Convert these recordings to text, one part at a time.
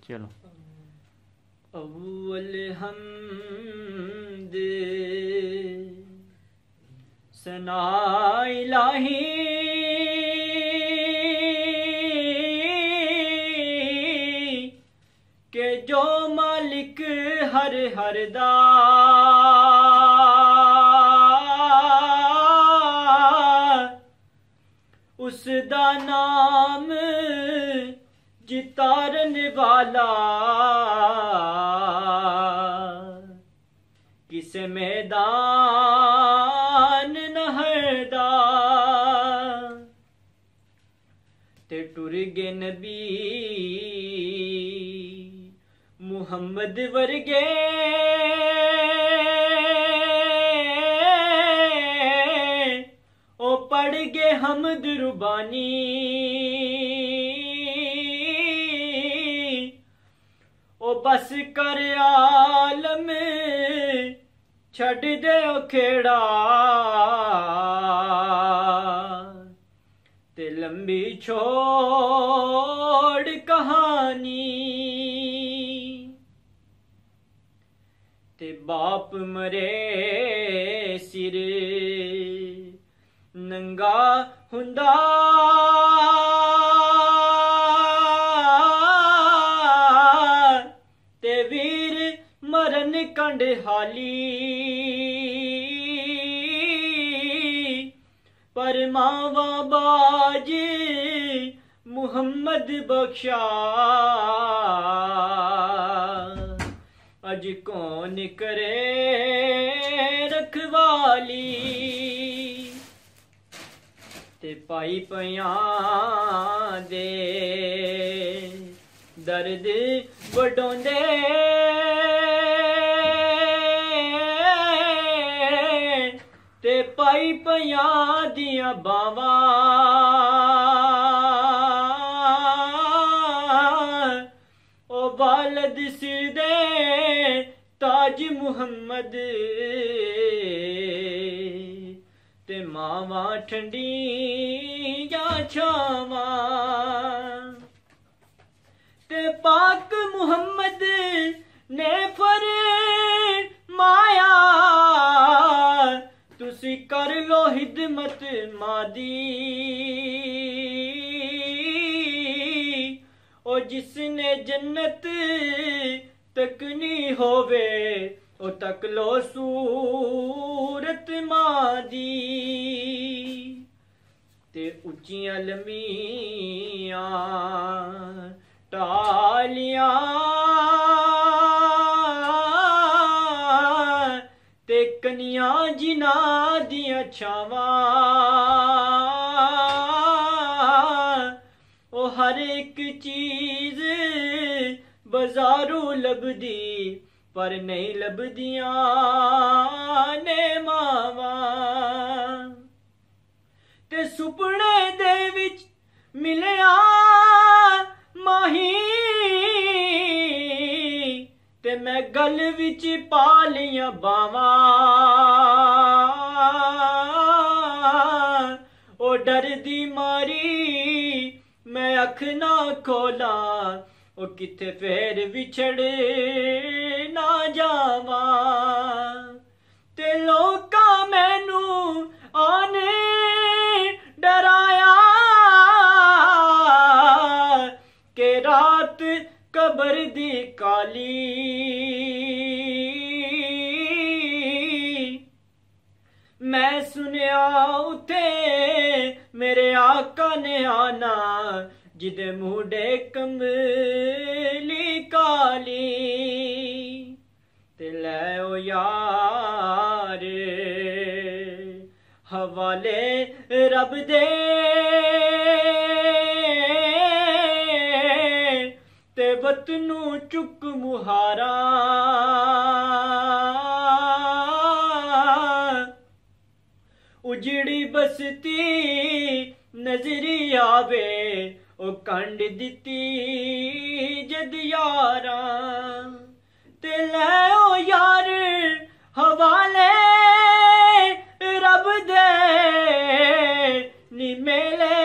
चलो। अव्वल हम्द सना इलाही के जो मालिक हर हर दा उस दा नाम जितारन वाला किसे मैदान नहरदा ते टुर गे नबी मुहम्मद वर्गे ओ पढ़ गे हमद रुबानी ओ बस कर आलम छड़ दे ओ खेड़ा ते लंबी छोड़ कहानी ते बाप मरे सिर नंगा हुंदा ते वीर मरन कंड हाली पर मावा बाज मुहम्मद बख्शा अज कौन करे रखवाली ते पाई पयां दे दर्द वडोंदे ते पाई पयां दियां बावां ओ वालद सिर दे ताज मुहम्मद ते मावां ठंडी या छावां ते पाक मुहम्मद ने फरमाया तुसी कर लो हिदमत मादी ओ जिसने जन्नत तकनी होवे ओ तक लो सूरत मादी ते उच्चियां लम्मियां टालियां ते कनियां जिना दियां छावां ओ हर एक चीज बाजारू लभदी पर नहीं लभदियां ने मावां ते सुपने दे विच मिलिया माही ते मैं गल विच पा लियां बावां ओ डर दी मारी मैं अख ना खोला ओ किथे फेर विछड़ ना जावां ते लोका मैनू आने डराया के रात कबर दी काली मैं सुनिया उथे मेरे आका ने आना जिदे मूडे कमली काली ते लै ओ यार हवाले रब दे ते वतनू चुक मुहारा उजड़ी बसती नजरी आवे ओ कंड दिती जद यारा ते लै ओ यार हवाले रब दे नी मेले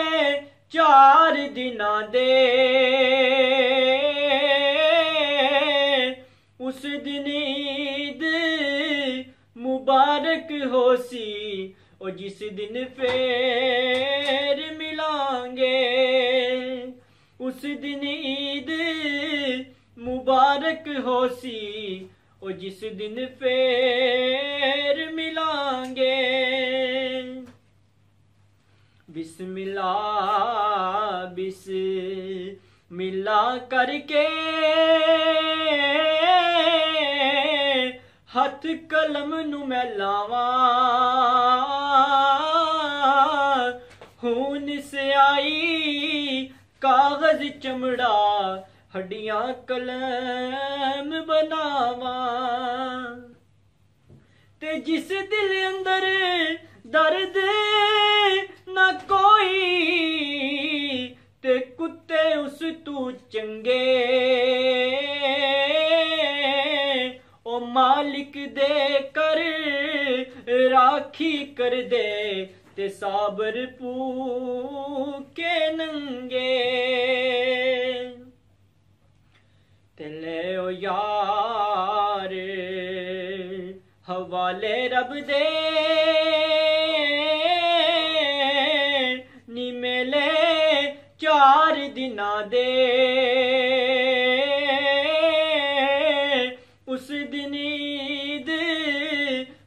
4 दिनां दे जिस दिन फिर मिलांगे, उस दिन ईद मुबारक हो सी, ओ जिस दिन फिर मिलांगे। बिस्मिल्लाह बिस्मिल्लाह करके हथ कलम नू मैं लावां, खून से आई कागज चमड़ा हड्डियां कलम बनावां। ते जिस दिल अंदर दर्द ना कोई, ते कुत्ते उस तू चंगे, ओ मालिक दे कर राखी कर दे, ते साबर पूके नंगे। ते ले ओ यार हवाले रब दे, नी मेले 4 दिना दे, उस दिन ईद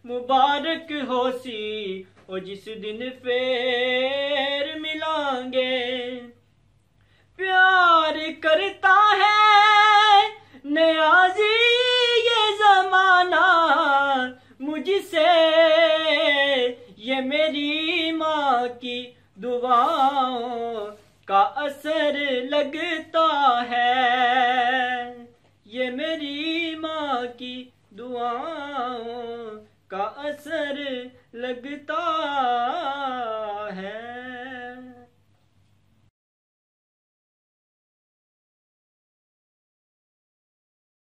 मुबारक हो सी, ओ जिस दिन फिर मिलांगे। प्यार करता है नियाज़ी ये ज़माना मुझसे, ये मेरी माँ की दुआओं का असर लगता है, ये मेरी माँ की दुआओं का असर लगता